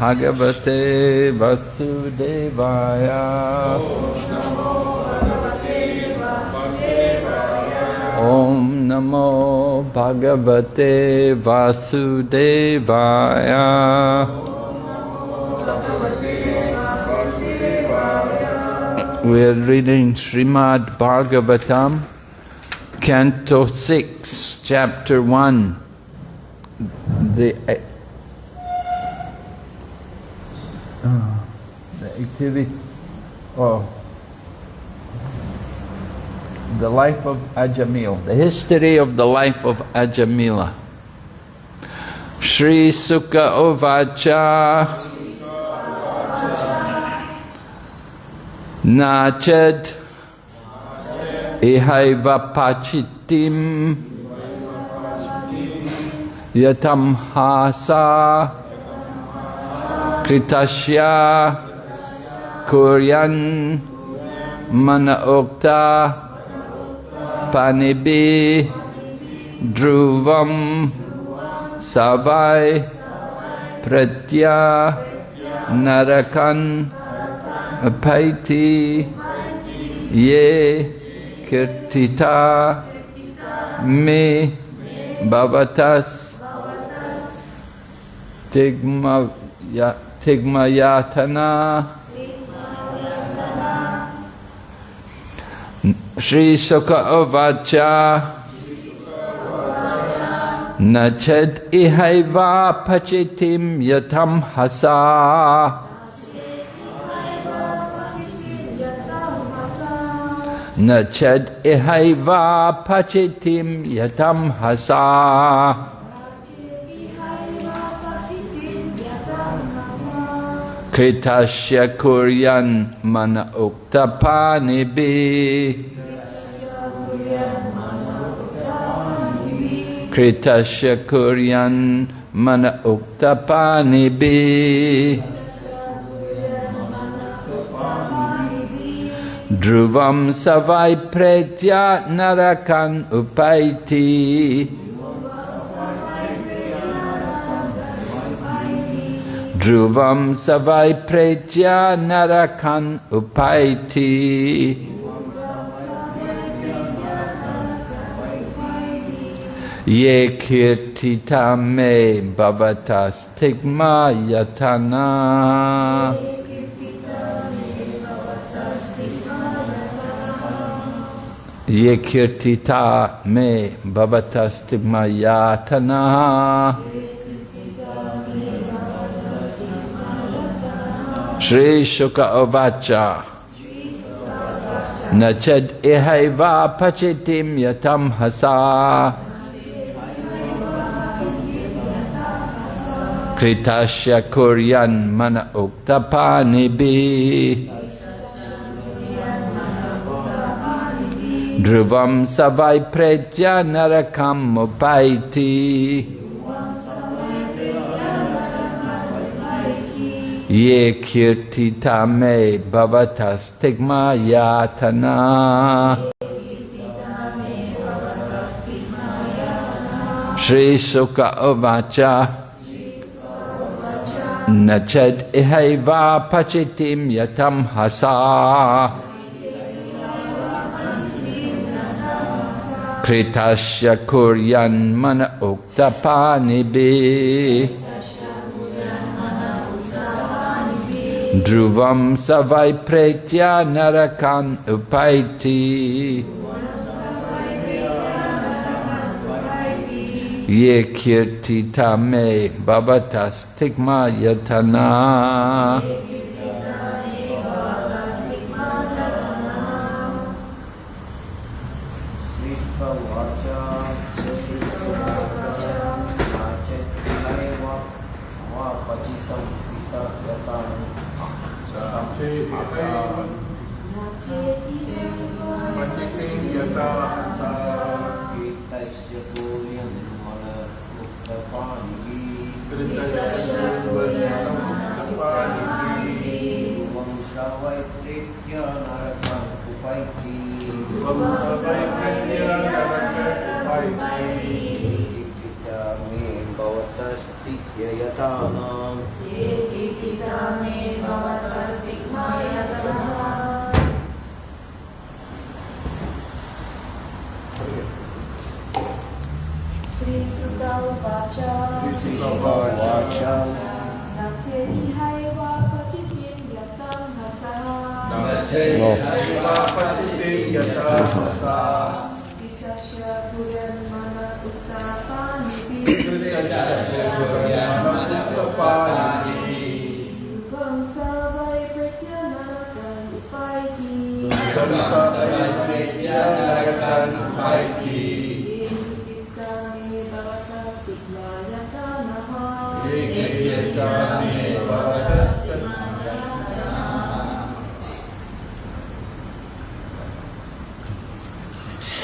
Bhagavate Vasudevaya. Om Namo Bhagavate Vasudevaya. We are reading Srimad Bhagavatam, Canto 6, Chapter 1. The activity, the life of Ajamil, the history of the life of Ajamila. Shri Sukha Uvacha Nachad Ihaiva Pachitim Yatamhasa Kritasya Kuryan Mana Okta Panibi Dhruvam Savai Pratya Narakan Apaiti Ye Kirtita Me Bhavatas Tigmayatana. Shri Sukha Uvacha Nached ihaiva pachitim yatam hasa Nached ihaiva pachitim yatam hasa Kritasya kuryan mana uktapanibi Kritasya kuryan mana uktapanibi Dhruvam savai pretya narakan upaiti Dhruvam savai pretya narakan upaiti Ye kirtita me bhavata stigma yatana Ye kirtita me bhavata stigma yatana Shri Shuka Uvacha Nached ihaiva pachitim yatam hasa Kritasya kuryan mana uktapanibi Dhruvam savai pretya narakam upaiti Ye kirtita me bhavata stigma yatana Shri Sukha Uvacha Nached ihaiva pachitim yatam hasa Kritasya kuryan mana uktapanibi Dhruvam savai pretya narakan upaiti Ye kirtita me bhavata stigma yatana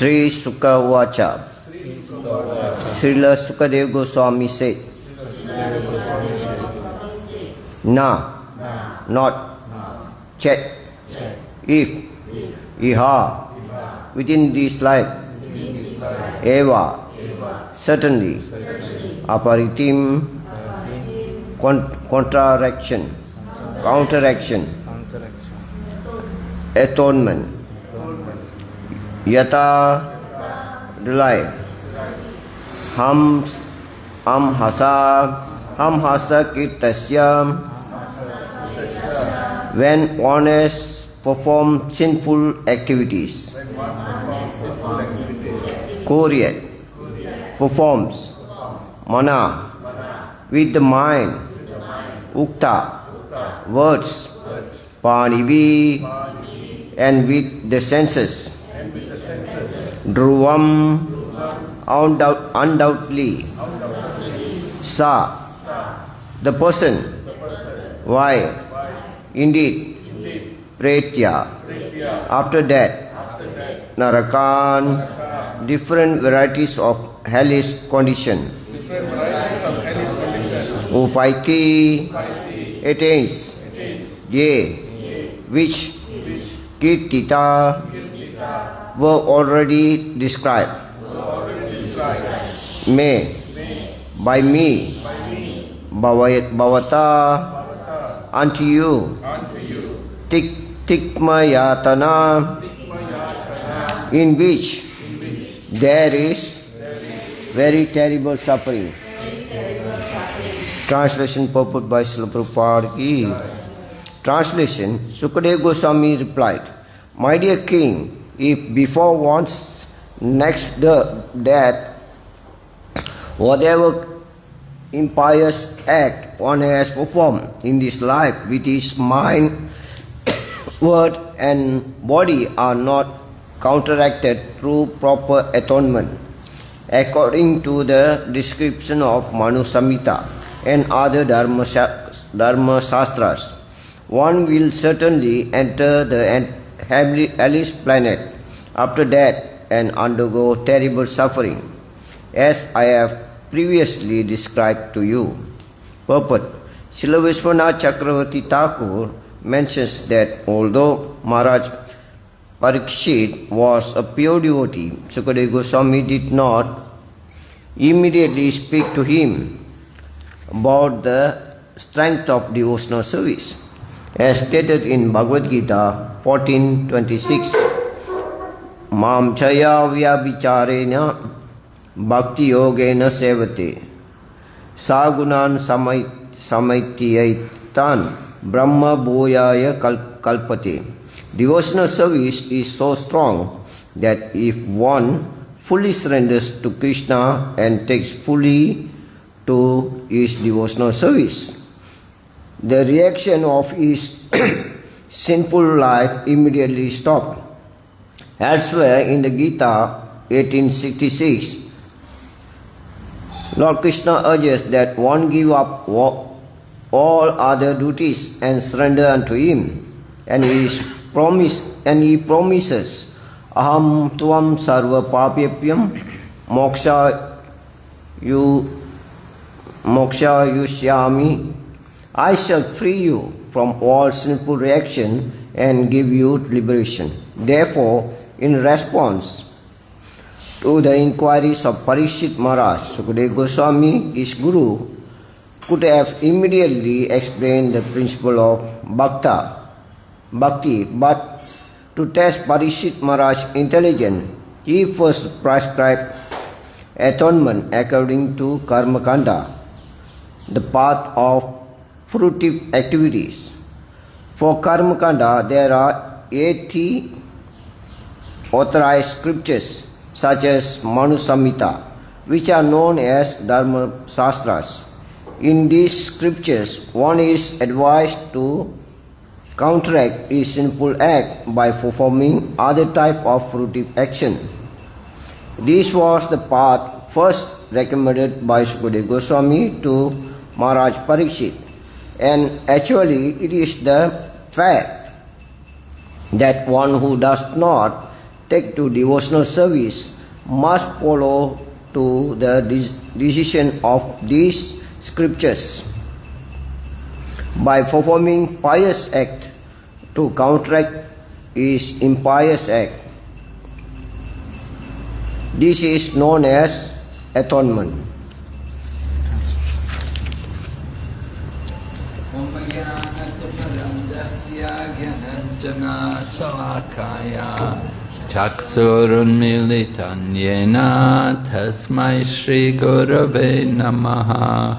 Sri Sukha Uvacha Srila Sukadev Goswami said, not, chet, if, iha, within this life, eva, certainly. Aparitim, counteraction. Atonement. Yata, rely. Ham hasa kitasya. When one has performed sinful activities. Koryat, performs. Mana, with the mind. Ukta, words. Panivi, and with the senses. Dhruvam, undoubtedly. Sa, the person. Why? Indeed. Pretya, after that. Narakan, different varieties of hellish condition. Upaiti, attains. Ye, which Kirtita were already described. May, by me. Bhavata, unto you. Tikmayatana, in which there is very terrible suffering. Translation purport by Srila Prabhupada ki. Translation, Sukadeva Goswami replied, My dear king, if before one's next death, whatever impious act one has performed in this life with his mind, word and body are not counteracted through proper atonement, according to the description of Manu Samhita and other Dharma Shastras, one will certainly enter the hellish planet after death and undergo terrible suffering, as I have previously described to you. Purport. Srila Vishwanath Chakravarti Thakur mentions that although Maharaj Parikshit was a pure devotee, Sukadeva Goswami did not immediately speak to him about the strength of devotional service. As stated in Bhagavad Gita 14:26, Mam chaya vyabicharena bhakti yogena sevate sagunan samaitiyaitan brahma bhoyaya kalpate. Devotional service is so strong that if one fully surrenders to Krishna and takes fully to his devotional service, the reaction of his sinful life immediately stopped. Elsewhere in the Gita 1866, Lord Krishna urges that one give up all other duties and surrender unto him, and he promises, Aham tuam sarva papyapyam moksha yushyami. I shall free you from all sinful reaction and give you liberation. Therefore, in response to the inquiries of Parikshit Maharaj, Sukadeva Goswami, his guru, could have immediately explained the principle of Bhakti, but to test Parikshit Maharaj's intelligence, he first prescribed atonement according to Karma Kanda, the path of fruitive activities. For Karma Kanda, there are 80 authorized scriptures such as Manu Samhita, which are known as Dharma Shastras. In these scriptures, one is advised to counteract his sinful act by performing other type of fruitive action. This was the path first recommended by Sukadeva Goswami to Maharaj Parikshit, and actually it is the fact that one who does not take to devotional service must follow to the decision of these scriptures by performing pious act to counteract his impious act. This is known as atonement. Chaksurunmilitan yena tasmai Shri Gurave Namaha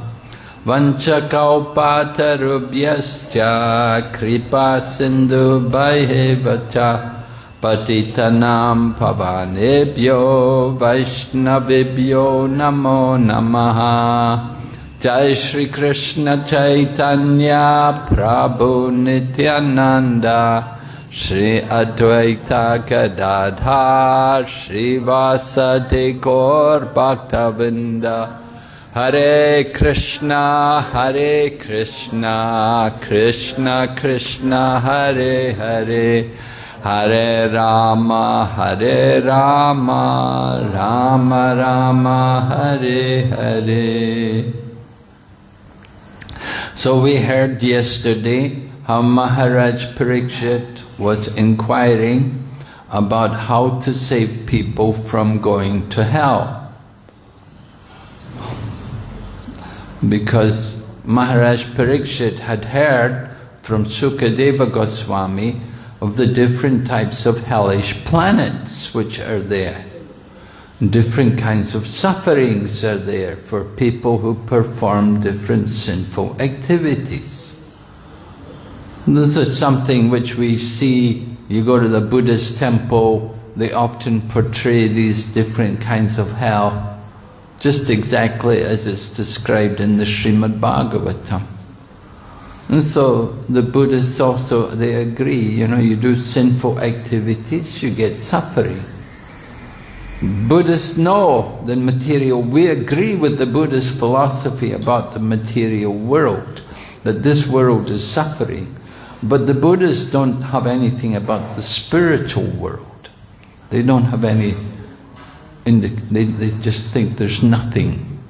Vanchakaupatarubhyascha Kripa Sindhu Bhaivacha Patitanam Pavanebhyo Vaishnavibhyo Namo Namaha Jai Shri Krishna Chaitanya Prabhu Nityananda Shri Advaita Gadadhar Shri Vasadi Gaur Bhaktavinda Hare Krishna Krishna Krishna Hare Hare Hare Rama Rama Rama Hare Hare. So we heard yesterday how Maharaj Parikshit was inquiring about how to save people from going to hell. Because Maharaj Parikshit had heard from Sukadeva Goswami of the different types of hellish planets which are there. Different kinds of sufferings are there for people who perform different sinful activities. This is something which we see, you go to the Buddhist temple, they often portray these different kinds of hell, just exactly as it's described in the Srimad Bhagavatam. And so the Buddhists also, they agree, you do sinful activities, you get suffering. Buddhists know the material, we agree with the Buddhist philosophy about the material world, that this world is suffering. But the Buddhists don't have anything about the spiritual world. They don't have any, they just think there's nothing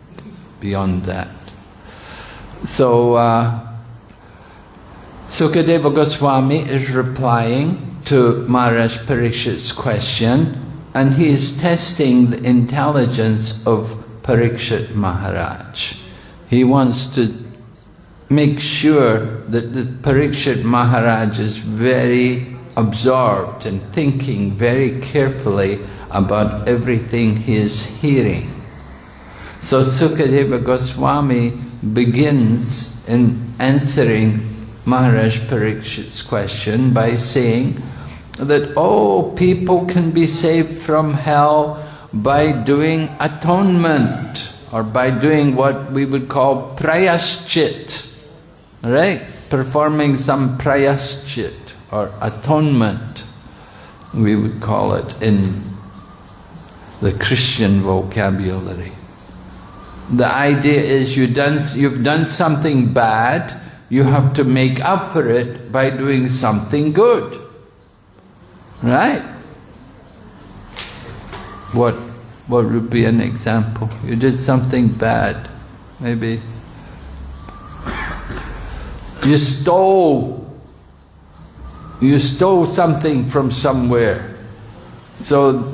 beyond that. So Sukadeva Goswami is replying to Maharaj Parikshit's question, and he is testing the intelligence of Parikshit Maharaj. He wants to make sure that the Parikshit Maharaj is very absorbed and thinking very carefully about everything he is hearing. So Sukadeva Goswami begins in answering Maharaj Parikshit's question by saying that, people can be saved from hell by doing atonement, or by doing what we would call prayaschit. Right? Performing some prayaschit or atonement, we would call it in the Christian vocabulary. The idea is you've done something bad, you have to make up for it by doing something good. Right? What would be an example? You did something bad, maybe you stole something from somewhere. So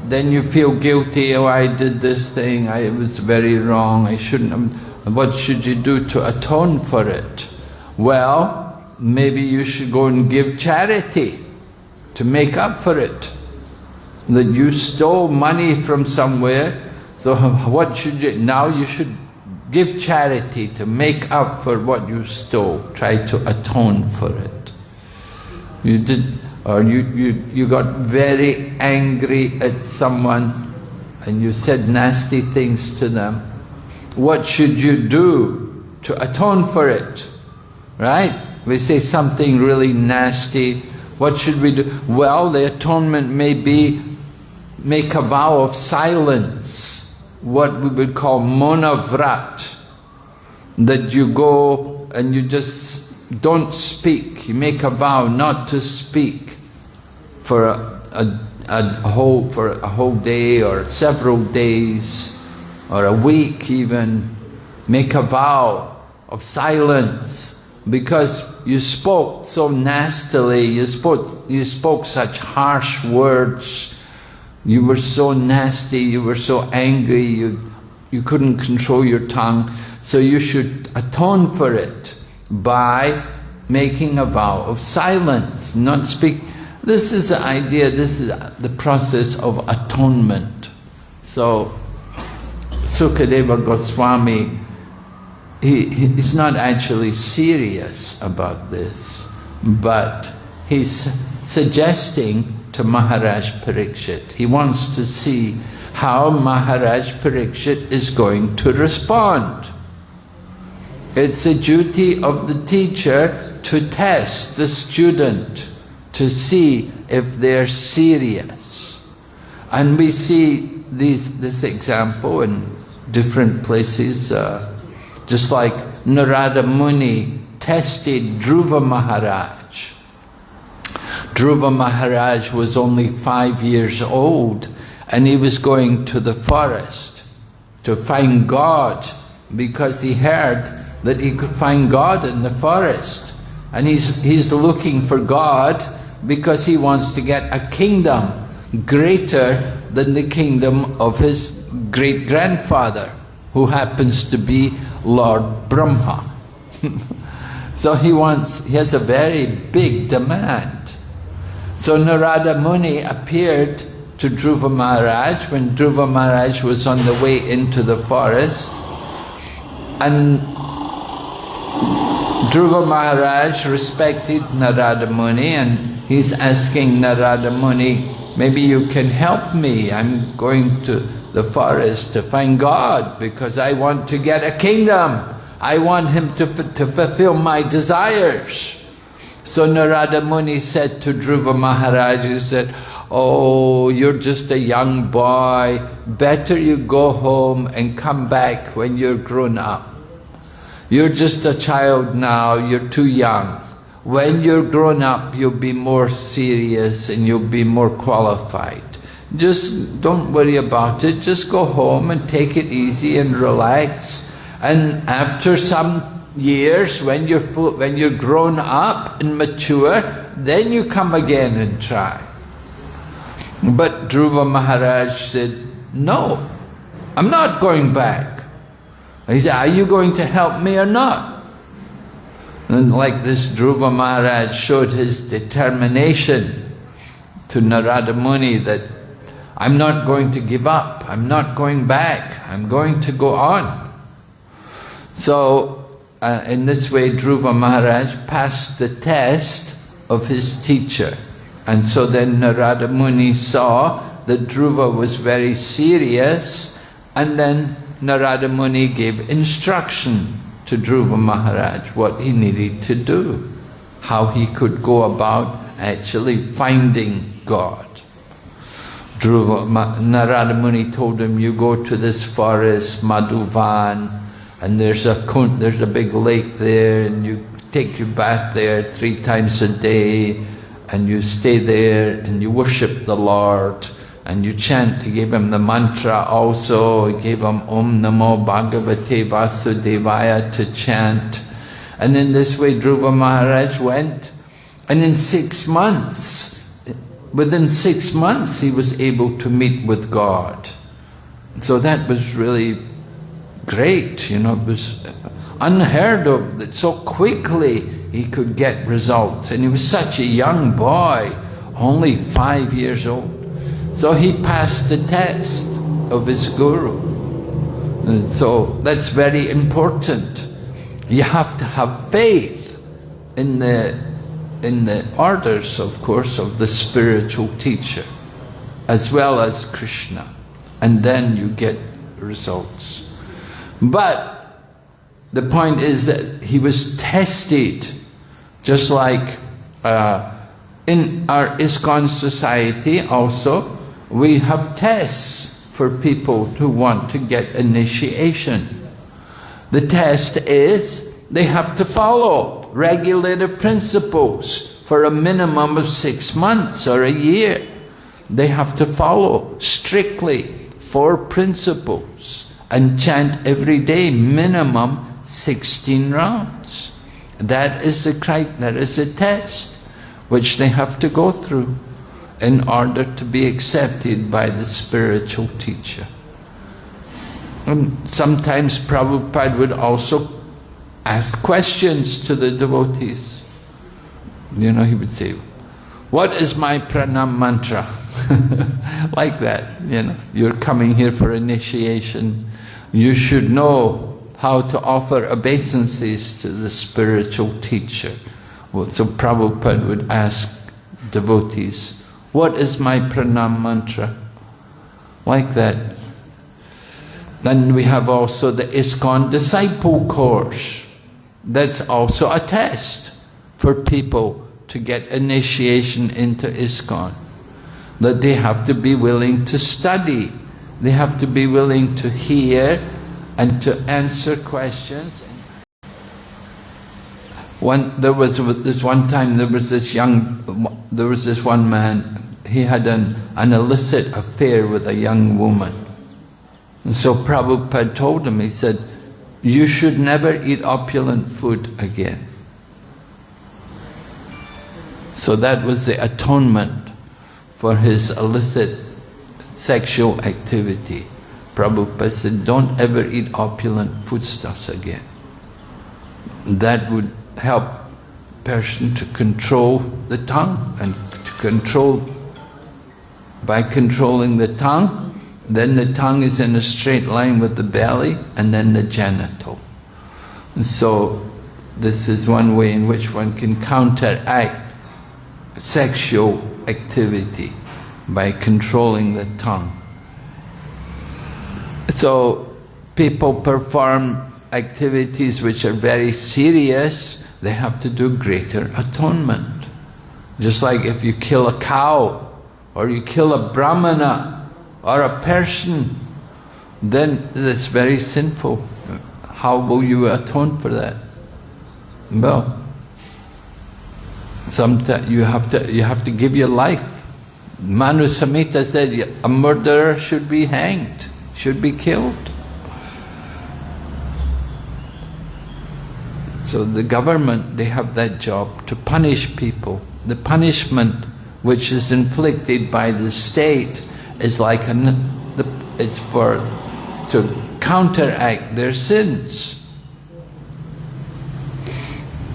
then you feel guilty, I did this thing, it was very wrong, I shouldn't have. What should you do to atone for it? Well, maybe you should go and give charity to make up for it. That you stole money from somewhere, so what should you, now you should give charity to make up for what you stole. Try to atone for it. You did, or you got very angry at someone and you said nasty things to them. What should you do to atone for it? Right? We say something really nasty. What should we do? Well, the atonement may be make a vow of silence, what we would call monavrat, that you go and you just don't speak. You make a vow not to speak for a whole day or several days or a week even. Make a vow of silence because you spoke so nastily, you spoke such harsh words, you were so nasty, you were so angry, you couldn't control your tongue, so you should atone for it by making a vow of silence, not speak. This is the idea, this is the process of atonement. So Sukadeva Goswami, he's not actually serious about this, but he's suggesting to Maharaj Parikshit. He wants to see how Maharaj Parikshit is going to respond. It's the duty of the teacher to test the student, to see if they're serious. And we see this example in different places, just like Narada Muni tested Dhruva Maharaj. Dhruva Maharaj was only 5 years old, and he was going to the forest to find God, because he heard that he could find God in the forest. And he's looking for God because he wants to get a kingdom greater than the kingdom of his great-grandfather, who happens to be Lord Brahma. So he has a very big demand. So Narada Muni appeared to Dhruva Maharaj when Dhruva Maharaj was on the way into the forest, and Dhruva Maharaj respected Narada Muni, and he's asking Narada Muni, maybe you can help me, I'm going to the forest to find God because I want to get a kingdom. I want him to fulfill my desires. So Narada Muni said to Dhruva Maharaj, he said, oh, you're just a young boy, better you go home and come back when you're grown up. You're just a child now, you're too young. When you're grown up, you'll be more serious and you'll be more qualified. Just don't worry about it, just go home and take it easy and relax. And after some years, when you're grown up and mature, then you come again and try. But Dhruva Maharaj said, no, I'm not going back. He said, are you going to help me or not? And like this, Dhruva Maharaj showed his determination to Narada Muni that I'm not going to give up, I'm not going back, I'm going to go on. So in this way Dhruva Maharaj passed the test of his teacher. And so then Narada Muni saw that Dhruva was very serious, and then Narada Muni gave instruction to Dhruva Maharaj what he needed to do, how he could go about actually finding God. Narada Muni told him, you go to this forest, Madhuvan, and there's a big lake there, and you take your bath there 3 times a day, and you stay there and you worship the Lord, and you chant. He gave him the mantra also, he gave him Om Namo Bhagavate Vasudevaya to chant. And in this way Dhruva Maharaj went, and in 6 months, within 6 months he was able to meet with God. So that was really great, you know, it was unheard of that so quickly he could get results. And he was such a young boy, only 5 years old. So he passed the test of his guru. And so that's very important. You have to have faith in the orders, of course, of the spiritual teacher, as well as Krishna, and then you get results. But the point is that he was tested, just like in our ISKCON society also, we have tests for people who want to get initiation. The test is they have to follow regulative principles for a minimum of 6 months or a year. They have to follow strictly 4 principles and chant every day minimum 16 rounds. That is the test which they have to go through in order to be accepted by the spiritual teacher. And sometimes Prabhupada would also ask questions to the devotees. You know, he would say, "What is my pranam mantra?" Like that, you know. You're coming here for initiation. You should know how to offer obeisances to the spiritual teacher. Well, so Prabhupada would ask devotees, "What is my pranam mantra?" Like that. Then we have also the ISKCON disciple course. That's also a test for people to get initiation into ISKCON. That they have to be willing to study. They have to be willing to hear and to answer questions. There was this one man, he had an illicit affair with a young woman. And so Prabhupada told him, he said, "You should never eat opulent food again." So that was the atonement for his illicit sexual activity. Prabhupada said, "Don't ever eat opulent foodstuffs again." That would help a person to control the tongue, and by controlling the tongue, then the tongue is in a straight line with the belly and then the genital. And so this is one way in which one can counteract sexual activity, by controlling the tongue. So people perform activities which are very serious, they have to do greater atonement. Just like if you kill a cow, or you kill a brahmana, or a person, then it's very sinful. How will you atone for that? Well, sometimes you have to give your life. Manu Samhita said a murderer should be hanged, should be killed. So the government, they have that job to punish people. The punishment which is inflicted by the state is like it's to counteract their sins.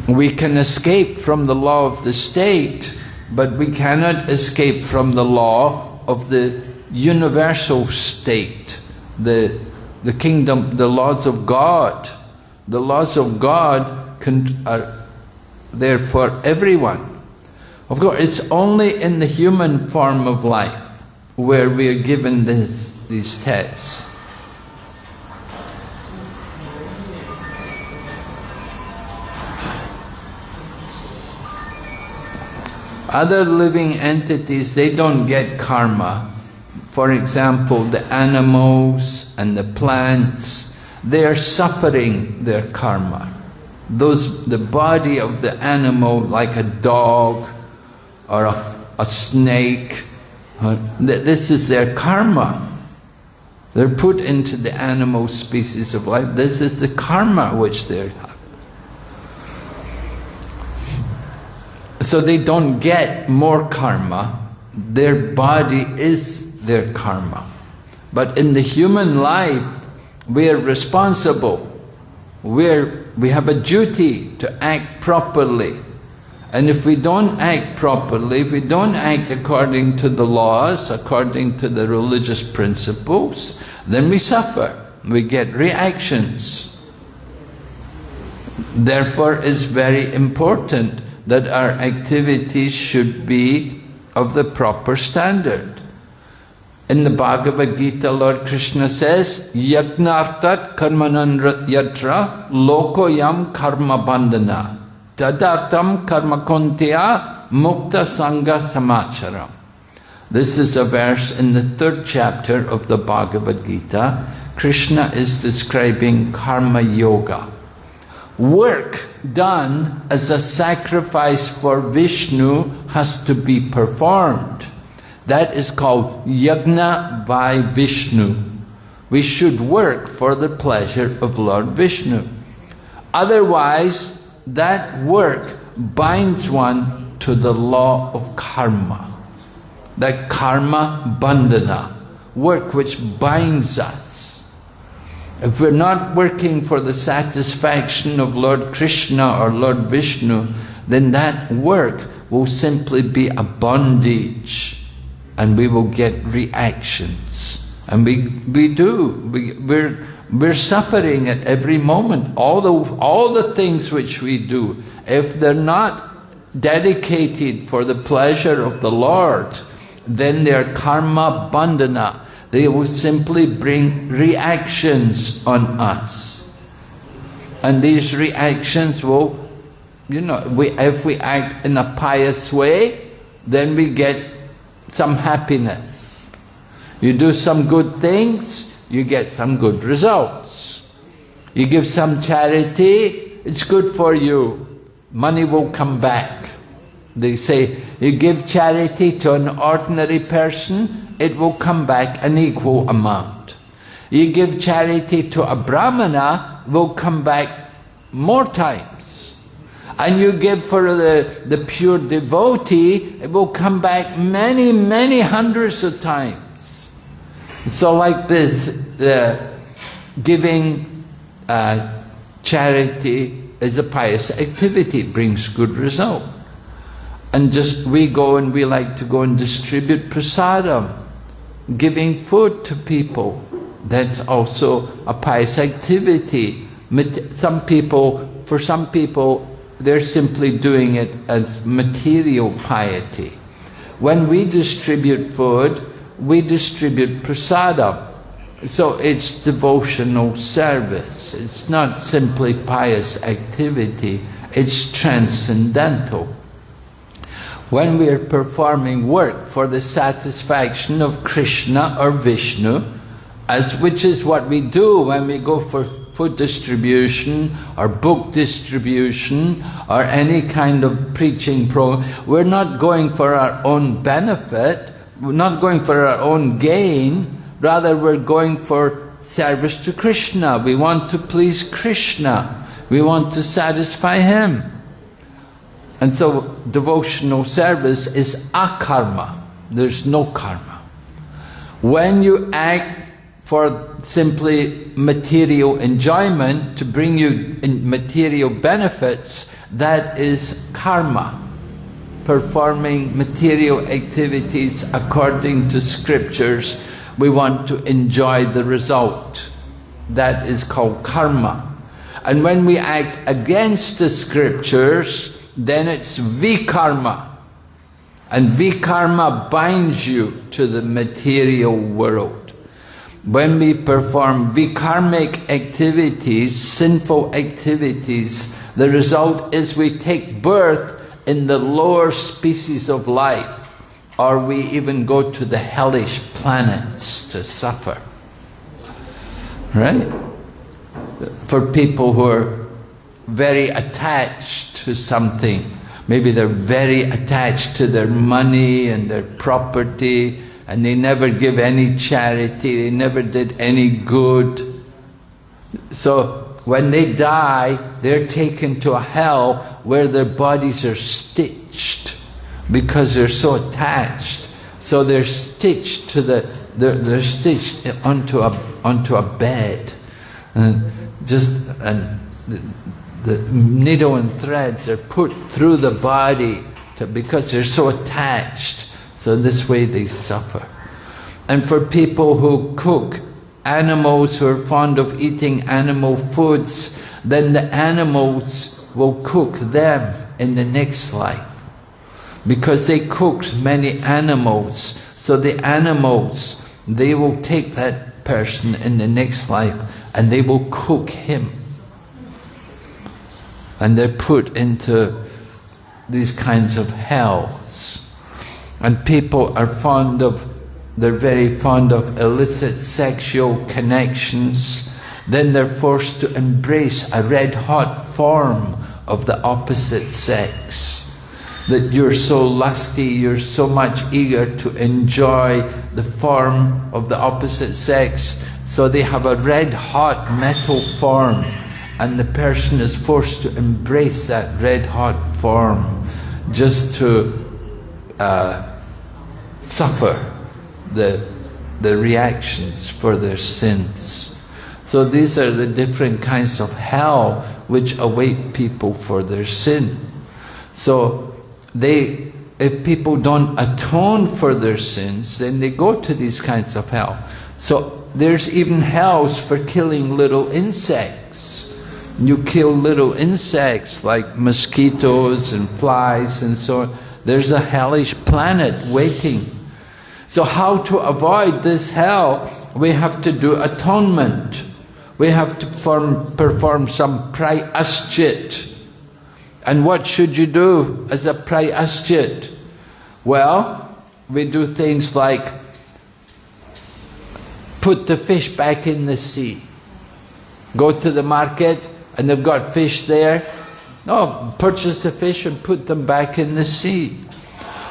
We can escape from the law of the state, but we cannot escape from the law of the universal state, the kingdom, the laws of God. The laws of God are there for everyone. Of course, it's only in the human form of life where we are given these tests. Other living entities, they don't get karma. For example, the animals and the plants, they are suffering their karma. The body of the animal, like a dog or a snake, this is their karma. They're put into the animal species of life. This is the karma which they have. So they don't get more karma. Their body is their karma. But in the human life, we are responsible. We have a duty to act properly. And if we don't act properly, if we don't act according to the laws, according to the religious principles, then we suffer. We get reactions. Therefore, it's very important that our activities should be of the proper standard. In the Bhagavad Gita, Lord Krishna says, Yagnartat karmanan yatra lokoyam karma bandhana tadartam karma kontya mukta sangha samacharam. This is a verse in the 3rd chapter of the Bhagavad Gita. Krishna is describing karma yoga. Work done as a sacrifice for Vishnu has to be performed. That is called yajna by Vishnu. We should work for the pleasure of Lord Vishnu. Otherwise, that work binds one to the law of karma. That karma bandhana, work which binds us. If we're not working for the satisfaction of Lord Krishna or Lord Vishnu, then that work will simply be a bondage, and we will get reactions. And we're suffering at every moment. All the things which we do, if they're not dedicated for the pleasure of the Lord, then they're karma bandhana. They will simply bring reactions on us. And these reactions will, if we act in a pious way, then we get some happiness. You do some good things, you get some good results. You give some charity, it's good for you. Money will come back. They say, you give charity to an ordinary person, it will come back an equal amount. You give charity to a brahmana, will come back more times. And you give for the pure devotee, it will come back many, many hundreds of times. So like this, giving charity is a pious activity, it brings good result. And we go and we like to go and distribute prasadam, giving food to people. That's also a pious activity. For some people, they're simply doing it as material piety. When we distribute food, we distribute prasadam. So it's devotional service. It's not simply pious activity, it's transcendental. When we are performing work for the satisfaction of Krishna or Vishnu, which is what we do when we go for food distribution or book distribution or any kind of preaching we're not going for our own benefit, we're not going for our own gain, rather we're going for service to Krishna. We want to please Krishna, we want to satisfy him. And so devotional service is akarma, there's no karma. When you act for simply material enjoyment, to bring you material benefits, that is karma. Performing material activities according to scriptures, we want to enjoy the result. That is called karma. And when we act against the scriptures, then it's vikarma. And vikarma binds you to the material world. When we perform vikarmic activities, sinful activities, the result is we take birth in the lower species of life, or we even go to the hellish planets to suffer. Right? For people who are very attached to something, maybe they're very attached to their money and their property, and they never give any charity, they never did any good. So when they die, they're taken to a hell where their bodies are stitched because they're so attached. So they're stitched to they're stitched onto a bed, and the needle and threads are put through the body because they're so attached. So this way they suffer. And for people who cook, animals who are fond of eating animal foods, then the animals will cook them in the next life. Because they cooked many animals, so the animals, they will take that person in the next life and they will cook him. And they're put into these kinds of hells. And people are they're very fond of illicit sexual connections. Then they're forced to embrace a red-hot form of the opposite sex. That you're so lusty, you're so much eager to enjoy the form of the opposite sex, so they have a red-hot metal form, and the person is forced to embrace that red-hot form just to suffer the reactions for their sins. So these are the different kinds of hell which await people for their sin. So if people don't atone for their sins, then they go to these kinds of hell. So there's even hells for killing little insects. You kill little insects like mosquitoes and flies and so on. There's a hellish planet waiting. So how to avoid this hell? We have to do atonement. We have to perform some prayaschit. And what should you do as a prayaschit? Well, we do things like put the fish back in the sea. Go to the market and they've got fish there. Oh, purchase the fish and put them back in the sea.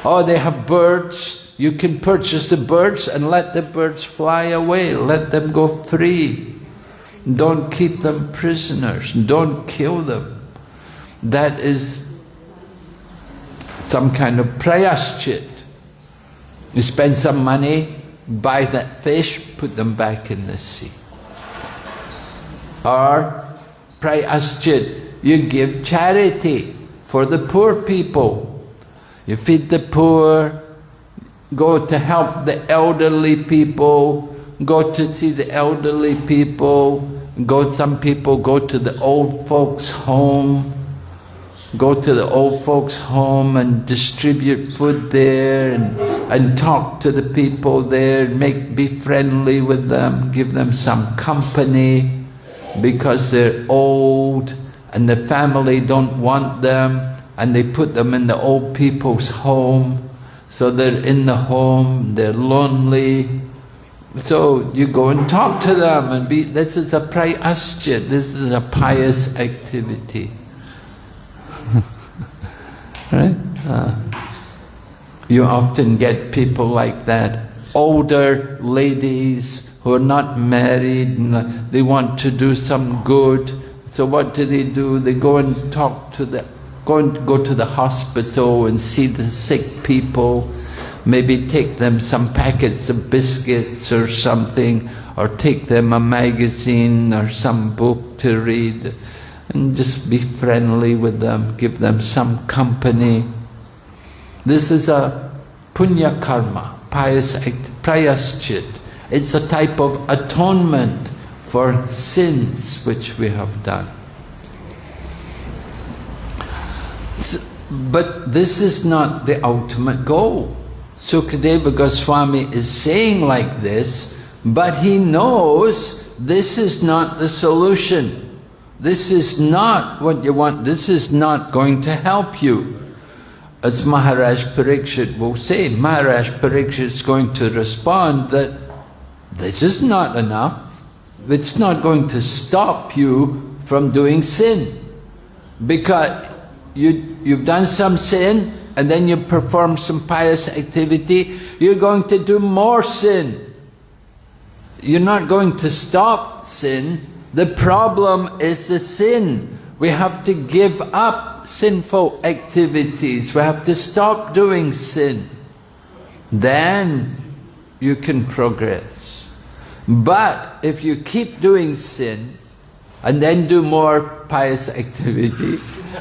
Oh, they have birds. You can purchase the birds and let the birds fly away. Let them go free. Don't keep them prisoners. Don't kill them. That is some kind of prayaschit. You spend some money, buy that fish, put them back in the sea. Or prayaschit, you give charity for the poor people. You feed the poor, go to help the elderly people, go to see the elderly people, some people go to the old folks' home, go to the old folks' home and distribute food there and talk to the people there, be friendly with them, give them some company because they're old and the family don't want them and they put them in the old people's home. So they're in the home, they're lonely. So you go and talk to them and this is a prayaschit, this is a pious activity. Right? You often get people like that, older ladies who are not married and they want to do some good. So what do? They go and talk to go to the hospital and see the sick people, maybe take them some packets of biscuits or something, or take them a magazine or some book to read, and just be friendly with them, give them some company. This is a punya karma, prayaschit. It's a type of atonement for sins which we have done. But this is not the ultimate goal. Sukadeva Goswami is saying like this, but he knows this is not the solution. This is not what you want. This is not going to help you. As Maharaj Parikshit will say, Maharaj Parikshit is going to respond that this is not enough. It's not going to stop you from doing sin. Because you've done some sin and then you perform some pious activity, you're going to do more sin. You're not going to stop sin. The problem is the sin. We have to give up sinful activities. We have to stop doing sin. Then you can progress. But if you keep doing sin and then do more pious activity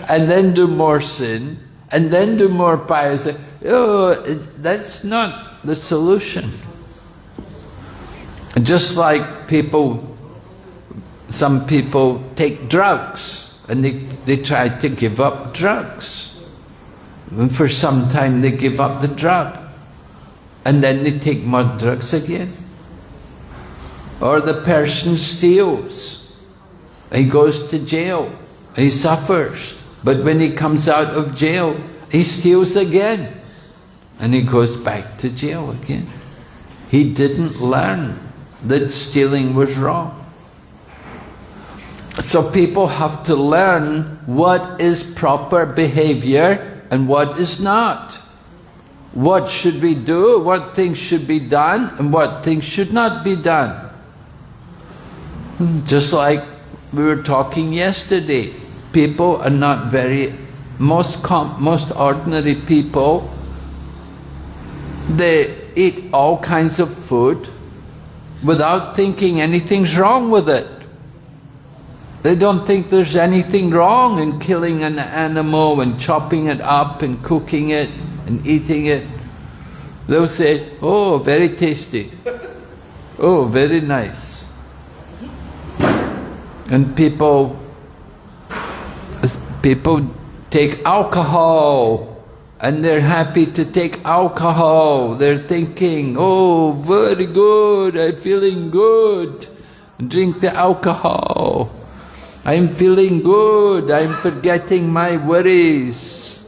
and then do more sin and then do more pious, that's not the solution. Just like some people take drugs and they try to give up drugs. And for some time they give up the drug and then they take more drugs again. Or the person steals, he goes to jail, he suffers, but when he comes out of jail, he steals again and he goes back to jail again. He didn't learn that stealing was wrong. So people have to learn what is proper behavior and what is not. What should we do, what things should be done, and what things should not be done. Just like we were talking yesterday, people are not most ordinary people, they eat all kinds of food without thinking anything's wrong with it. They don't think there's anything wrong in killing an animal and chopping it up and cooking it and eating it. They'll say, oh, very tasty. Oh, very nice. And people take alcohol and they're happy to take alcohol. They're thinking, oh, very good, I'm feeling good. Drink the alcohol. I'm feeling good, I'm forgetting my worries.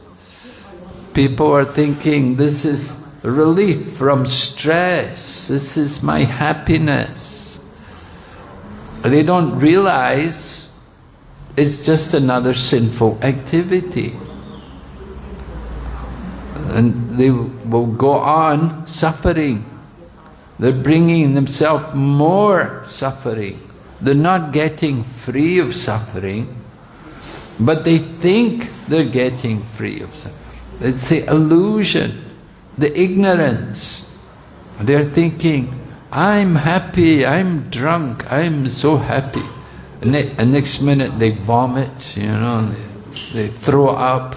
People are thinking, this is relief from stress, this is my happiness. They don't realize it's just another sinful activity. And they will go on suffering. They're bringing themselves more suffering. They're not getting free of suffering, but they think they're getting free of suffering. It's the illusion, the ignorance. They're thinking, I'm happy, I'm drunk, I'm so happy. And next minute they vomit, you know, they throw up,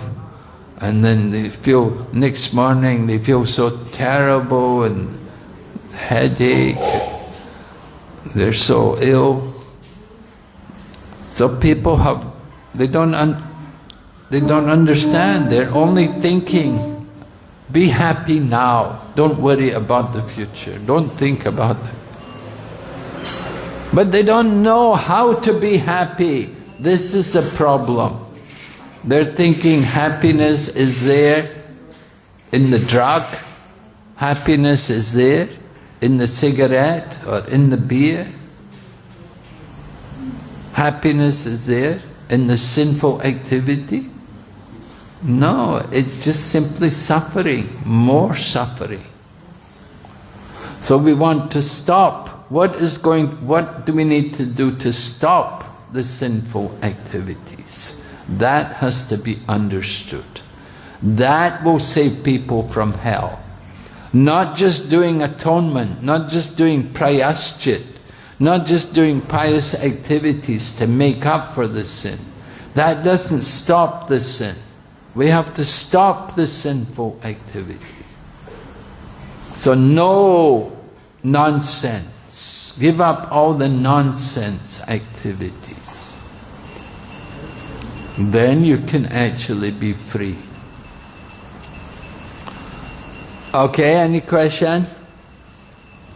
and then they feel, next morning they feel so terrible and headache, they're so ill. So people they don't understand, they're only thinking, be happy now, don't worry about the future, don't think about it. But they don't know how to be happy, this is a problem. They're thinking happiness is there in the drug, happiness is there in the cigarette or in the beer. Happiness is there in the sinful activity? No, it's just simply suffering, more suffering. So we want to stop. What do we need to do to stop the sinful activities? That has to be understood. That will save people from hell. Not just doing atonement, not just doing prayaschit, not just doing pious activities to make up for the sin. That doesn't stop the sin. We have to stop the sinful activity. So no nonsense. Give up all the nonsense activities. Then you can actually be free. Okay, any question?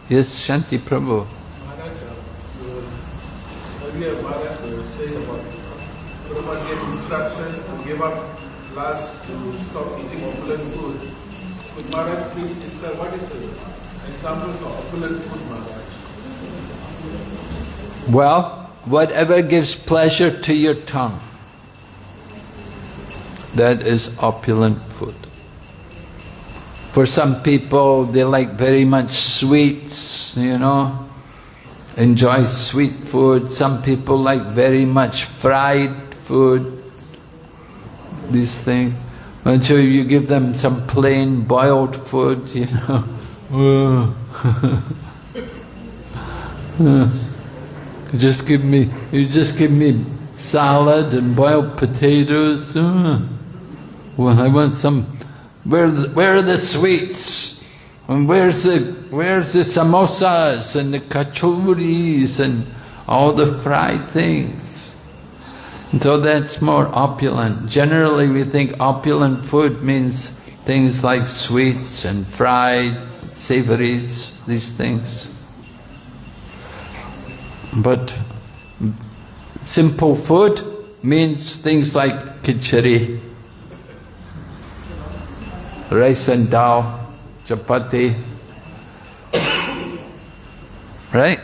Yes, Shanti Prabhu. Earlier Maharaj was saying about Prabhupada gave instruction to give up last to stop eating opulent food. Could Maharaj please describe what is the examples of opulent food, Maharaj? Well, whatever gives pleasure to your tongue, that is opulent food. For some people, they like very much sweets, you know, enjoy sweet food. Some people like very much fried food, these things. Until you give them some plain boiled food, you know. You just give me salad and boiled potatoes. Well, I want some. Where are the sweets? And where's the samosas and the kachoris and all the fried things? And so that's more opulent. Generally we think opulent food means things like sweets and fried, savories, these things. But simple food means things like khichdi, rice and dal, chapati, right?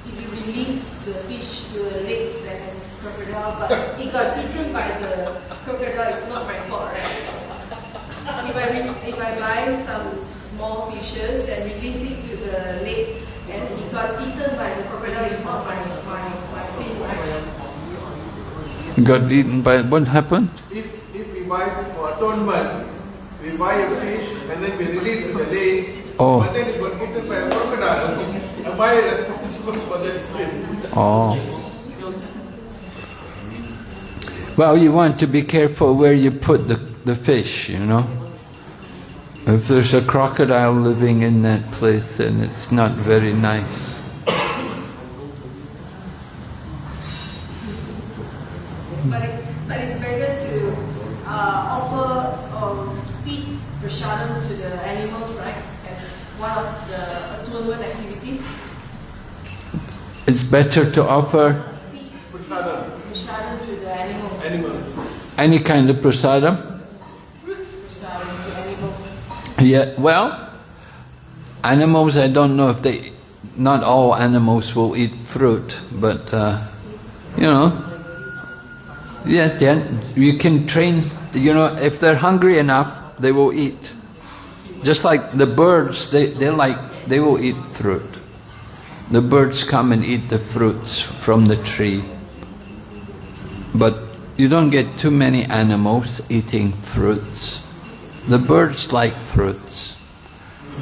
If we release the fish to a lake that has crocodile, but it got eaten by the crocodile, it's not my fault, right? If I buy some small fishes and release it to the lake and it got eaten by the crocodile, it's not my sin, right? Got eaten by, what happened? If we buy for atonement, we buy a fish and then we release in the lake, Oh. but then it got eaten by a crocodile. Am I responsible for that sin? Oh. Well, you want to be careful where you put the fish, you know. If there's a crocodile living in that place, then it's not very nice. But it's better to offer or feed prasadam to the animals, right? As one of the atonement activities. It's better to offer Feed prasadam to the animals. any kind of prasadam. Fruits prasadam to animals. Yeah, well, animals, I don't know if they, not all animals will eat fruit, but you know, yeah, then you can train, you know, if they're hungry enough, they will eat. Just like the birds, they will eat fruit. The birds come and eat the fruits from the tree. But you don't get too many animals eating fruits. The birds like fruits.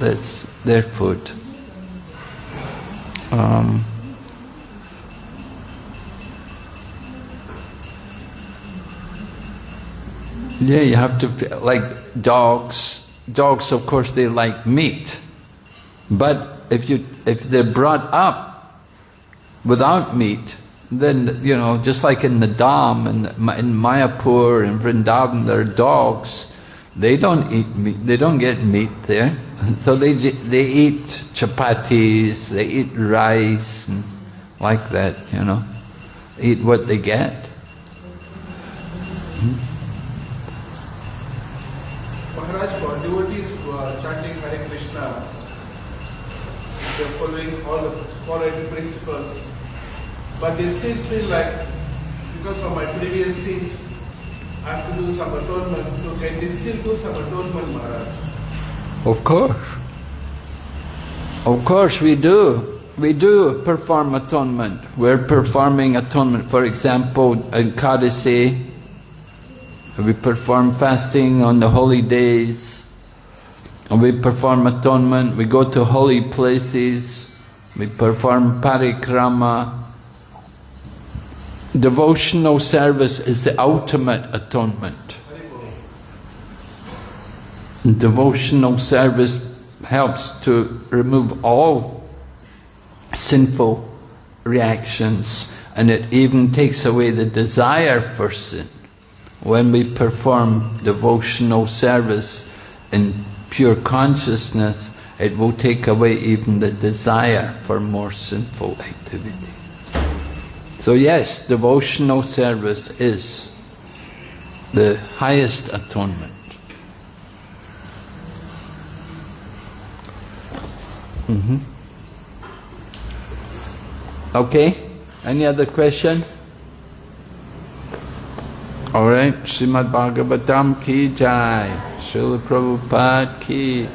That's their food. Yeah, you have to, like dogs. Dogs, of course, they like meat. But if they're brought up without meat, then, you know, just like in the Dham, in Mayapur, in Vrindavan, there are dogs. They don't eat meat. They don't get meat there. So they eat chapatis, they eat rice, and like that, you know. Eat what they get. Maharaj, for devotees who are chanting Hare Krishna, they're following all the 480 principles, but they still feel like, because of my previous sins, I have to do some atonement. So can they still do some atonement, Maharaj? Of course. Of course we do. We do perform atonement. We're performing atonement. For example, in Kadasi, we perform fasting on the holy days. And we perform atonement. We go to holy places. We perform parikrama. Devotional service is the ultimate atonement. Devotional service helps to remove all sinful reactions, and it even takes away the desire for sin. When we perform devotional service in pure consciousness, it will take away even the desire for more sinful activity. So yes, devotional service is the highest atonement. Okay, any other question? All right, Srimad Bhagavatam ki jai, Srila Prabhupada ki